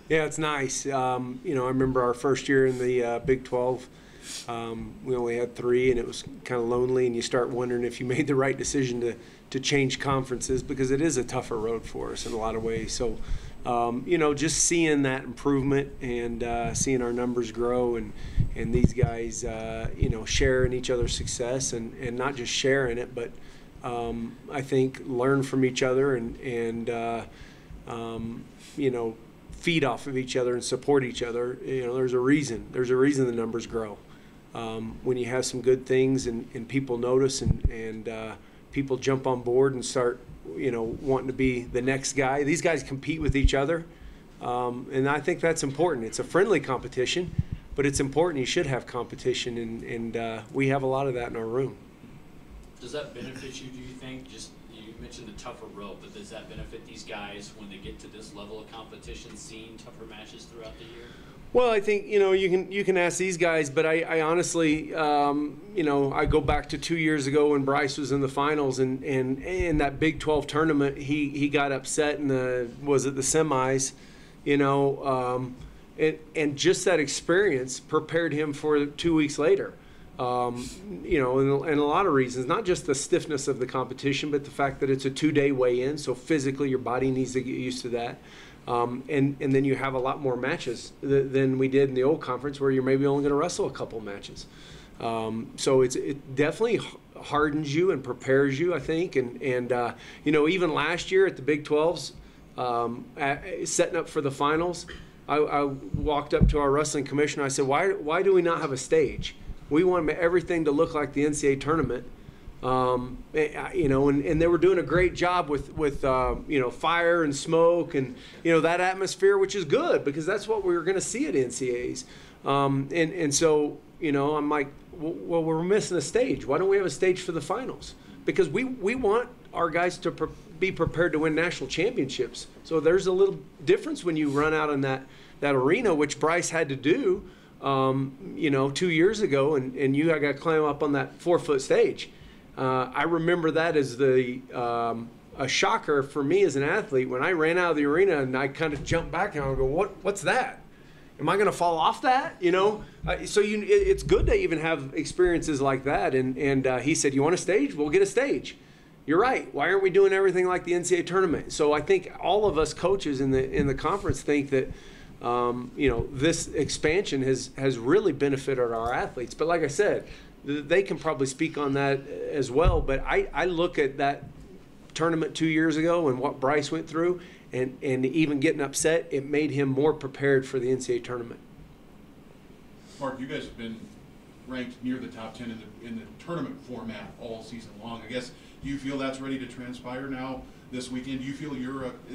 Yeah, it's nice. You know, I remember our first year in the Big 12. We only had 3, and it was kind of lonely, and you start wondering if you made the right decision to change conferences, because it is a tougher road for us in a lot of ways. So, you know, just seeing that improvement and seeing our numbers grow, and these guys, you know, sharing each other's success, and not just sharing it, but I think learn from each other and you know, feed off of each other and support each other. You know, there's a reason the numbers grow. When you have some good things and people notice and people jump on board and start, you know, wanting to be the next guy. These guys compete with each other, and I think that's important. It's a friendly competition, but it's important. You should have competition, and we have a lot of that in our room. Does that benefit you, do you think? Just, you mentioned the tougher road, but does that benefit these guys when they get to this level of competition, seeing tougher matches throughout the year? Well, I think, you know, you can ask these guys, but I honestly, you know, I go back to 2 years ago when Bryce was in the finals, and in that Big 12 tournament, he got upset in the semis, you know, and just that experience prepared him for 2 weeks later. You know, and a lot of reasons, not just the stiffness of the competition, but the fact that it's a 2-day weigh-in, so physically your body needs to get used to that. And then you have a lot more matches than we did in the old conference, where you're maybe only going to wrestle a couple matches. So it definitely hardens you and prepares you, I think. And you know, even last year at the Big 12s, setting up for the finals, I walked up to our wrestling commissioner. I said, why do we not have a stage? We want everything to look like the NCAA tournament. You know, and they were doing a great job with you know, fire and smoke and, you know, that atmosphere, which is good because that's what we were going to see at NCAAs. And so, you know, I'm like, well, we're missing a stage. Why don't we have a stage for the finals? Because we want our guys to be prepared to win national championships. So there's a little difference when you run out in that arena, which Bryce had to do, you know, 2 years ago, and you got to climb up on that 4-foot stage. I remember that as a shocker for me as an athlete when I ran out of the arena and I kind of jumped back and I go, what's that? Am I going to fall off that? You know, so it's good to even have experiences like that. And he said, you want a stage? We'll get a stage. You're right. Why aren't we doing everything like the NCAA tournament? So I think all of us coaches in the conference think that you know, this expansion has really benefited our athletes. But like I said, they can probably speak on that as well. But I look at that tournament 2 years ago and what Bryce went through, and even getting upset, it made him more prepared for the NCAA tournament. Mark, you guys have been ranked near the top 10 in the tournament format all season long. I guess, do you feel that's ready to transpire now this weekend? Do you feel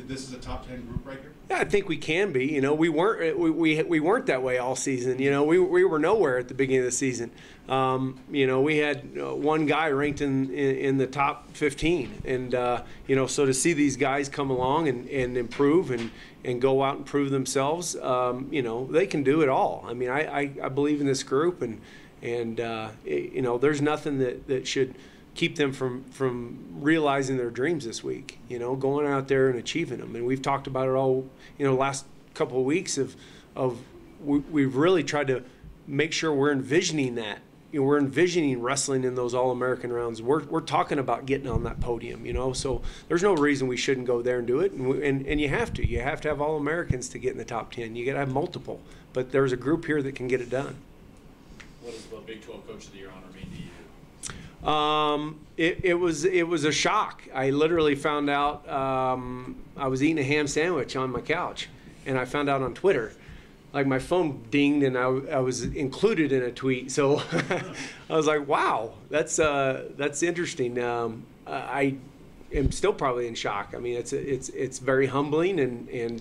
this is a top 10 group right here? Yeah, I think we can be. You know, we weren't that way all season. You know, we were nowhere at the beginning of the season. You know, we had one guy ranked in the top 15, and you know, so to see these guys come along and improve and go out and prove themselves, you know, they can do it all. I mean, I believe in this group, and you know, there's nothing that should keep them from realizing their dreams this week, you know, going out there and achieving them. And we've talked about it all, you know, last couple of weeks we've really tried to make sure we're envisioning that. You know, we're envisioning wrestling in those All-American rounds. We're talking about getting on that podium, you know, so there's no reason we shouldn't go there and do it. And you have to have All-Americans to get in the top 10. You got to have multiple, but there's a group here that can get it done. What does the Big 12 Coach of the Year honor mean to you? It was a shock. I literally found out, I was eating a ham sandwich on my couch, and I found out on Twitter. Like, my phone dinged, and I was included in a tweet. So I was like, wow, that's interesting. I am still probably in shock. I mean, it's very humbling, and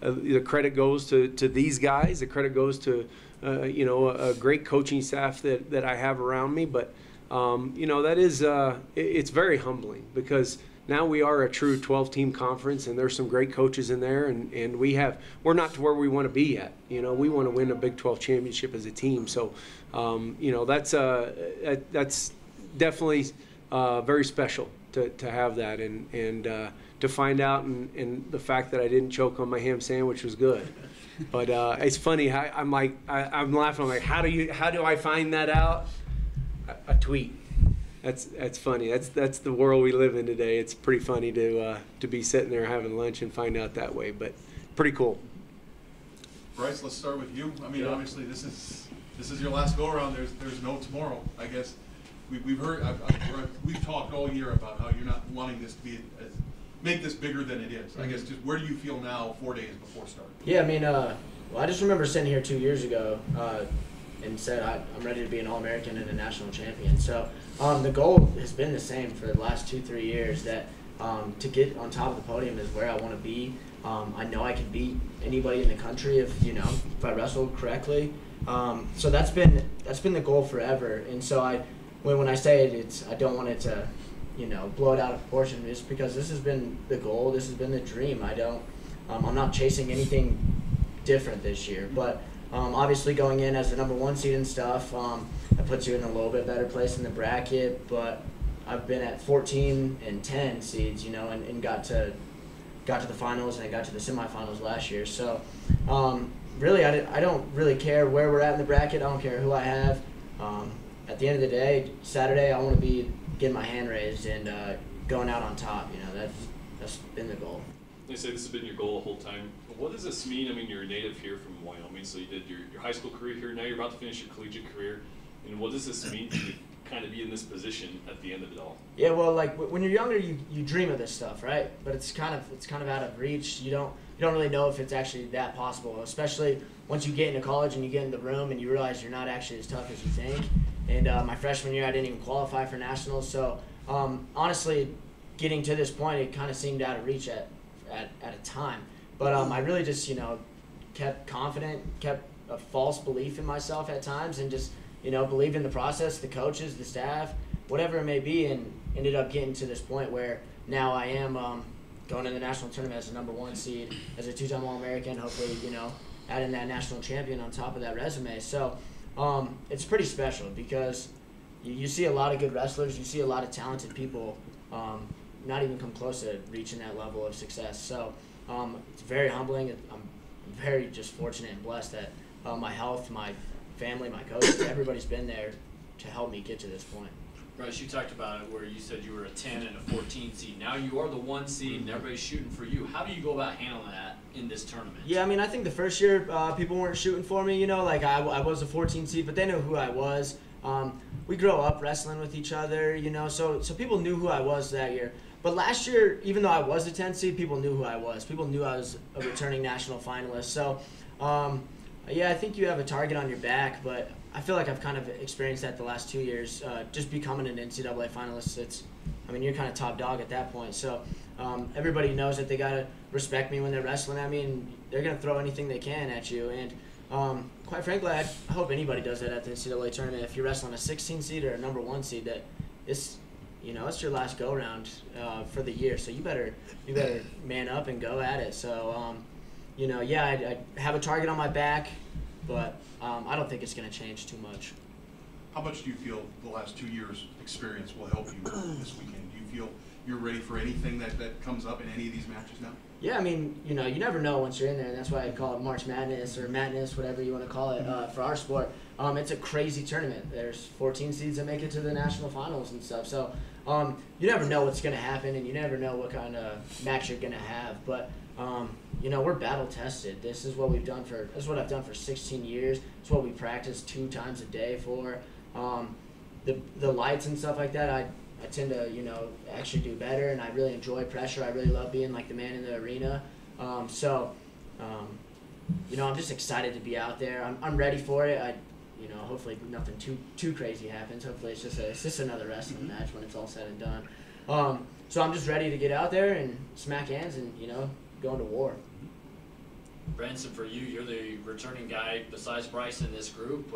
the credit goes to these guys. The credit goes to you know, a great coaching staff that I have around me. But you know, that is it's very humbling, because now we are a true 12-team conference, and there's some great coaches in there, and we're not to where we want to be yet. You know, we want to win a Big 12 championship as a team. So you know, that's definitely very special to have that, and to find out, and the fact that I didn't choke on my ham sandwich was good. But it's funny. I'm laughing. I'm like, how do I find that out? A tweet. That's funny. That's the world we live in today. It's pretty funny to be sitting there having lunch and find out that way, but pretty cool. Bryce, let's start with you. I mean, obviously this is your last go around. There's no tomorrow. I guess we've heard we've talked all year about how you're not wanting this to be make this bigger than it is. I guess just where do you feel now 4 days before start? Yeah, I mean, well, I just remember sitting here 2 years ago and said I'm ready to be an All-American and a national champion. So the goal has been the same for the last 2-3 years, that to get on top of the podium is where I want to be. I know I can beat anybody in the country if I wrestle correctly. So that's been the goal forever. And so when I say it, I don't want it to blow it out of proportion, just because this has been the goal, this has been the dream. I'm not chasing anything different this year, but obviously going in as the #1 seed and stuff, that puts you in a little bit better place in the bracket. But I've been at 14 and 10 seeds, and got to the finals and I got to the semifinals last year. So really, I don't really care where we're at in the bracket. I don't care who I have. At the end of the day, Saturday, I want to be getting my hand raised and going out on top. That's been the goal. They say this has been your goal the whole time. What does this mean? I mean, you're a native here from Wyoming, so you did your high school career here. Now you're about to finish your collegiate career. And what does this mean to kind of be in this position at the end of it all? Yeah, well, like when you're younger, you dream of this stuff, right? But it's kind of out of reach. You don't really know if it's actually that possible, especially once you get into college and you get in the room and you realize you're not actually as tough as you think. And my freshman year, I didn't even qualify for nationals. So honestly, getting to this point, it kind of seemed out of reach at a time. But I really just kept confident, kept a false belief in myself at times, and just believed in the process, the coaches, the staff, whatever it may be, and ended up getting to this point where now I am going to the national tournament as a #1 seed, as a 2-time All-American, hopefully, adding that national champion on top of that resume. So it's pretty special because you see a lot of good wrestlers, you see a lot of talented people not even come close to reaching that level of success. So it's very humbling. I'm very just fortunate and blessed that my health, my family, my coaches, everybody's been there to help me get to this point. Bryce, you talked about it where you said you were a 10 and a 14 seed. Now you are the 1 seed and everybody's shooting for you. How do you go about handling that in this tournament? Yeah, I mean, I think the first year people weren't shooting for me, like I was a 14 seed, but they knew who I was. We grew up wrestling with each other, so people knew who I was that year. But last year, even though I was a 10 seed, people knew who I was. People knew I was a returning national finalist. So, yeah, I think you have a target on your back, but I feel like I've kind of experienced that the last 2 years. Just becoming an NCAA finalist, you're kind of top dog at that point. So everybody knows that they got to respect me when they're wrestling at me, and they're going to throw anything they can at you. And quite frankly, I hope anybody does that at the NCAA tournament. If you're wrestling a 16 seed or a #1 seed, that it's your last go-round for the year. So you better man up and go at it. So, yeah, I have a target on my back, but I don't think it's going to change too much. How much do you feel the last 2 years' experience will help you this weekend? Do you feel you're ready for anything that comes up in any of these matches now? Yeah, I mean, you never know once you're in there, and that's why I call it March Madness or Madness, whatever you want to call it for our sport. It's a crazy tournament. There's 14 seeds that make it to the national finals and stuff. So you never know what's going to happen, and you never know what kind of match you're going to have. But we're battle tested. This is what I've done for 16 years. It's what we practice 2 times a day for. The lights and stuff like that, I tend to, actually do better, and I really enjoy pressure. I really love being like the man in the arena. I'm just excited to be out there. I'm ready for it. Hopefully nothing too crazy happens. Hopefully it's just another wrestling match when it's all said and done. So I'm just ready to get out there and smack hands and, go into war. Branson, for you, you're the returning guy besides Bryce in this group.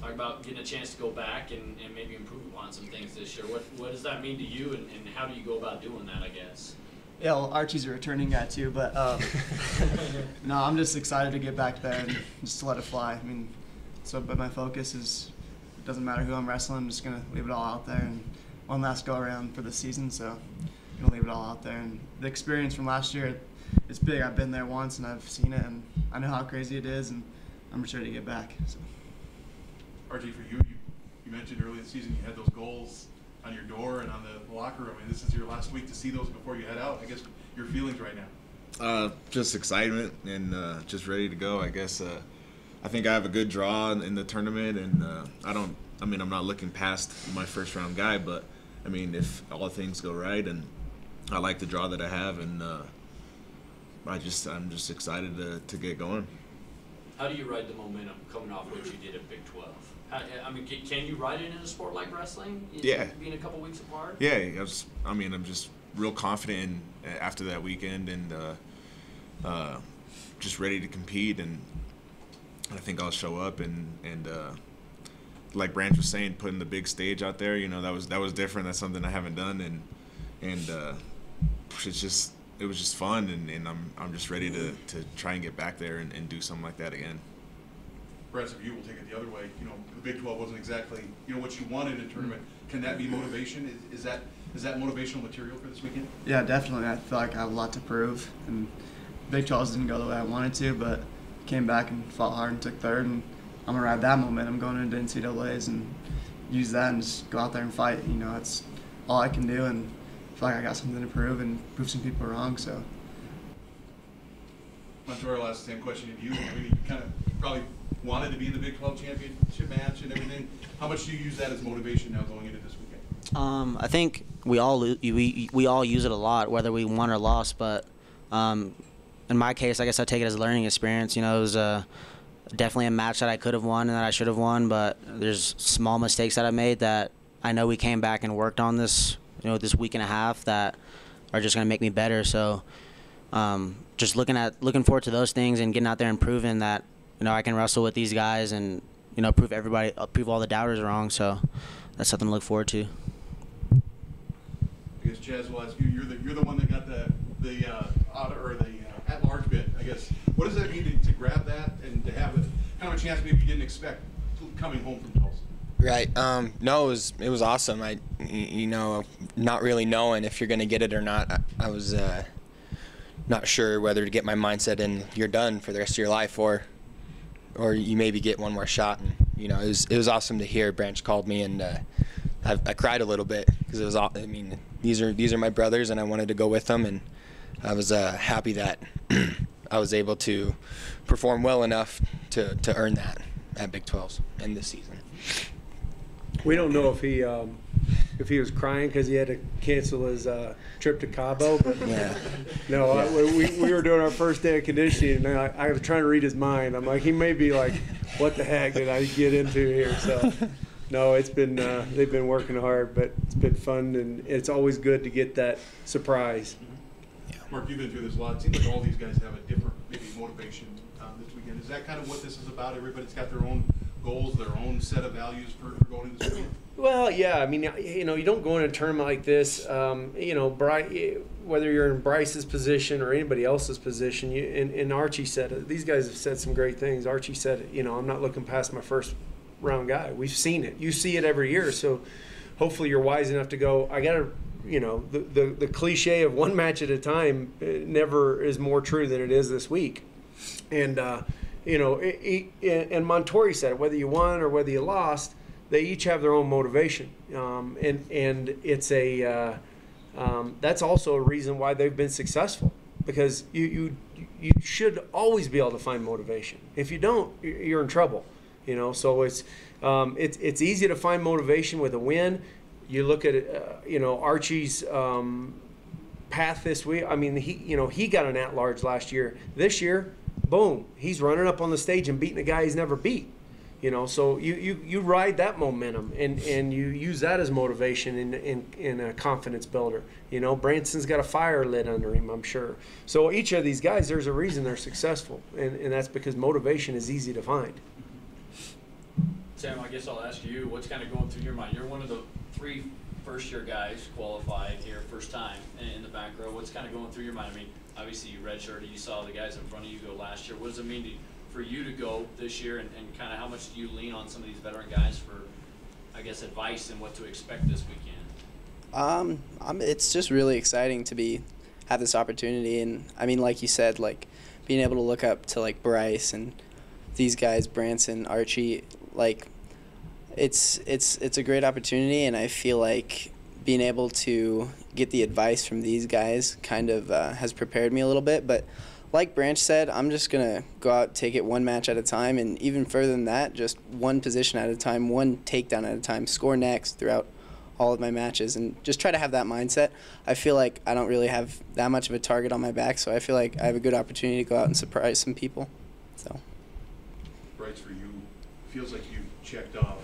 Talk about getting a chance to go back and maybe improve upon some things this year. What does that mean to you, and how do you go about doing that, I guess? Yeah, well, Archie's a returning guy too, but no, I'm just excited to get back there and just to let it fly. I mean, but my focus is, it doesn't matter who I'm wrestling, I'm just going to leave it all out there, and one last go around for the season, so I'm going to leave it all out there. And the experience from last year, it's big. I've been there once and I've seen it, and I know how crazy it is, and I'm just ready to get back. So. Archie, for you mentioned early in the season you had those goals on your door and on the locker room. I mean, this is your last week to see those before you head out. I guess your feelings right now. Just excitement and just ready to go. I guess I think I have a good draw in the tournament, and I'm not looking past my first round guy, but I mean, if all things go right, and I like the draw that I have, and I'm just excited to get going. How do you ride the momentum coming off what you did at Big 12? Can you ride it in a sport like wrestling? Yeah. Being a couple weeks apart? Yeah, I'm just real confident after that weekend, and just ready to compete, and I think I'll show up and like Branch was saying, putting the big stage out there, that was different. That's something I haven't done, and it was just fun, and I'm just ready to try and get back there and do something like that again. Bryce, if you will take it the other way, the Big 12 wasn't exactly what you wanted in a tournament. Can that be motivation? Is that motivational material for this weekend? Yeah, definitely. I feel like I have a lot to prove, and Big 12 didn't go the way I wanted to, but came back and fought hard and took third, and I'm gonna ride that momentum going into NCAAs and use that and just go out there and fight. That's all I can do, and I feel like I got something to prove and prove some people wrong. So. Montorie, I'll ask the same question of you. I mean, you kind of probably wanted to be in the Big 12 championship match and everything. How much do you use that as motivation now going into this weekend? I think we all use it a lot, whether we won or lost. But in my case, I guess I take it as a learning experience. It was definitely a match that I could have won and that I should have won. But there's small mistakes that I made that I know we came back and worked on this, this week and a half that are just going to make me better. So just looking forward to those things and getting out there and proving that I can wrestle with these guys and prove all the doubters wrong. So that's something to look forward to. I guess Chaz will ask you. You're the one that got the at-large bid. I guess what does that mean to grab that and to have kind of a chance maybe you didn't expect coming home from Tulsa? Right. No, it was awesome. Not really knowing if you're going to get it or not. I was not sure whether to get my mindset in. You're done for the rest of your life, or you maybe get one more shot. And it was awesome to hear. Branch called me, and I cried a little bit because it was. I mean, these are my brothers, and I wanted to go with them, and I was happy that I was able to perform well enough to earn that at Big 12s in this season. We don't know if he was crying because he had to cancel his trip to Cabo, but Yeah. no, we were doing our first day of conditioning, and I was trying to read his mind. I'm like, he may be like, what the heck did I get into here? So, no, it's been they've been working hard, but it's been fun, and it's always good to get that surprise. Mark, you've been through this a lot. It seems like all these guys have a different maybe motivation this weekend. Is that kind of what this is about? Everybody's got their own goals, their own set of values for going into this weekend? Well, yeah. I mean, you don't go in a tournament like this, whether you're in Bryce's position or anybody else's position. And Archie said it. These guys have said some great things. Archie said it. I'm not looking past my first round guy. We've seen it. You see it every year. So hopefully you're wise enough to go, I got to, the cliche of one match at a time never is more true than it is this week. And, and Montorie said it, whether you won or whether you lost, they each have their own motivation. And it's that's also a reason why they've been successful, because you should always be able to find motivation. If you don't, you're in trouble. So it's easy to find motivation with a win. You look at Archie's path this week. I mean, he got an at-large last year. This year, boom, he's running up on the stage and beating a guy he's never beat. So you ride that momentum and you use that as motivation in a confidence builder. Branson's got a fire lit under him, I'm sure. So each of these guys, there's a reason they're successful, and that's because motivation is easy to find. Sam, I guess I'll ask you, what's kind of going through your mind? You're one of the 3 first-year guys qualified here, first time in the back row. What's kind of going through your mind? I mean, obviously you redshirted, you saw the guys in front of you go last year. What does it mean for you to go this year, and kind of how much do you lean on some of these veteran guys for, I guess, advice and what to expect this weekend? It's just really exciting to be have this opportunity. And I mean, like you said, like being able to look up to like Bryce and these guys, Branson, Archie, like it's a great opportunity, and I feel like being able to get the advice from these guys kind of has prepared me a little bit. But like Branch said, I'm just going to go out, take it one match at a time, and even further than that, just one position at a time, one takedown at a time, score next throughout all of my matches, and just try to have that mindset. I feel like I don't really have that much of a target on my back, so I feel like I have a good opportunity to go out and surprise some people. So, Bryce, for you, feels like you've checked off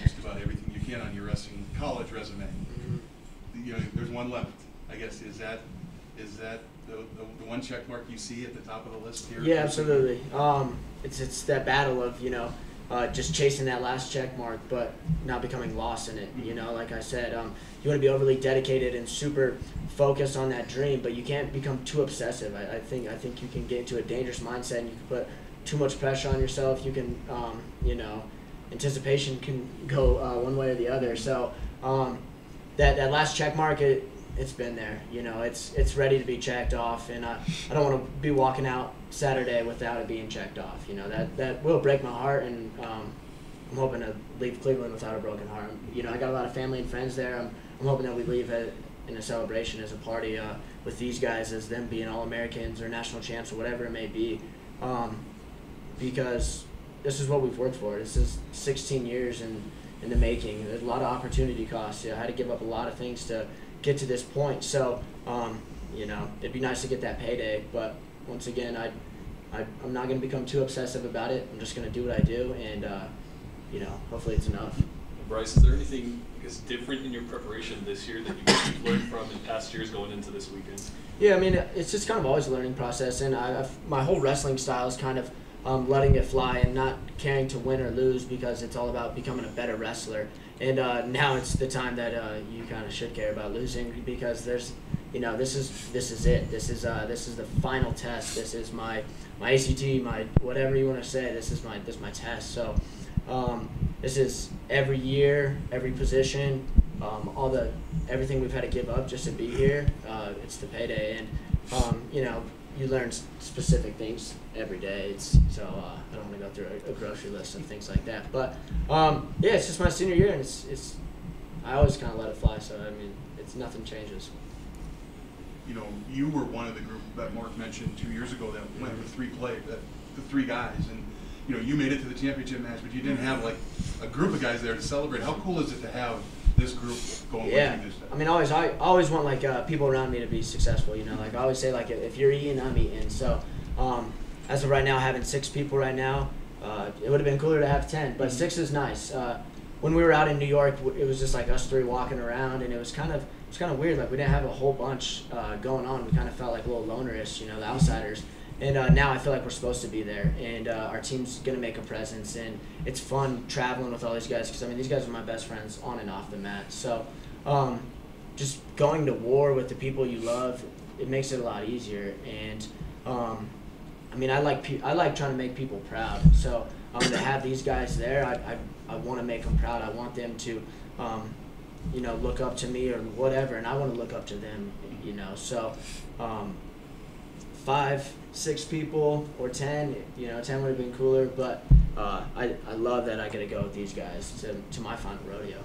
just about everything you can on your wrestling college resume. You know, there's one left, I guess. Is that the one check mark you see at the top of the list here? Yeah, absolutely. It's that battle of, you know, just chasing that last check mark, but not becoming lost in it. You know, like I said, you want to be overly dedicated and super focused on that dream, but you can't become too obsessive. I think you can get into a dangerous mindset, and you can put too much pressure on yourself. You can, you know, anticipation can go one way or the other. So that last check mark, it's been there. You know, it's ready to be checked off, and I don't want to be walking out Saturday without it being checked off. You know, that will break my heart, and I'm hoping to leave Cleveland without a broken heart. You know, I got a lot of family and friends there. I'm hoping that we leave in a celebration, as a party with these guys, as them being All-Americans or national champs or whatever it may be, because this is what we've worked for. This is 16 years in the making. There's a lot of opportunity costs. You know, I had to give up a lot of things to get to this point. So, you know, it'd be nice to get that payday, but once again, I'm not going to become too obsessive about it. I'm just going to do what I do, and you know, hopefully it's enough. Bryce, is there anything different in your preparation this year that you've learned from in past years going into this weekend? Yeah, I mean, it's just kind of always a learning process, and my whole wrestling style is kind of letting it fly and not caring to win or lose, because it's all about becoming a better wrestler. And now it's the time that you kind of should care about losing, because there's, you know, this is it. This is the final test. This is my ACT, my whatever you want to say. This is my test. So this is every year, every position, everything we've had to give up just to be here. It's the payday, and you know, you learn specific things every day. I don't want to go through a grocery list and things like that. But yeah, it's just my senior year, and it's I always kind of let it fly. So I mean, nothing changes. You know, you were one of the group that Mark mentioned 2 years ago that went with the three guys, and you know, you made it to the championship match, but you didn't have like a group of guys there to celebrate. How cool is it to have this group going with you this time? I mean, I always want like people around me to be successful. You know, like I always say, like if you're eating, I'm eating. So as of right now, having 6 people right now, it would have been cooler to have 10, but 6 is nice. When we were out in New York, it was just like us 3 walking around, and it was kind of weird. Like we didn't have a whole bunch going on. We kind of felt like a little lonerish, you know, the outsiders. And now I feel like we're supposed to be there, and our team's going to make a presence, and it's fun traveling with all these guys, because, I mean, these guys are my best friends on and off the mat. So just going to war with the people you love, it makes it a lot easier. And, I mean, I like trying to make people proud. So to have these guys there, I want to make them proud. I want them to, you know, look up to me or whatever, and I want to look up to them, you know. So 5, 6 people or 10, you know, 10 would have been cooler, but I love that I get to go with these guys to my final rodeo.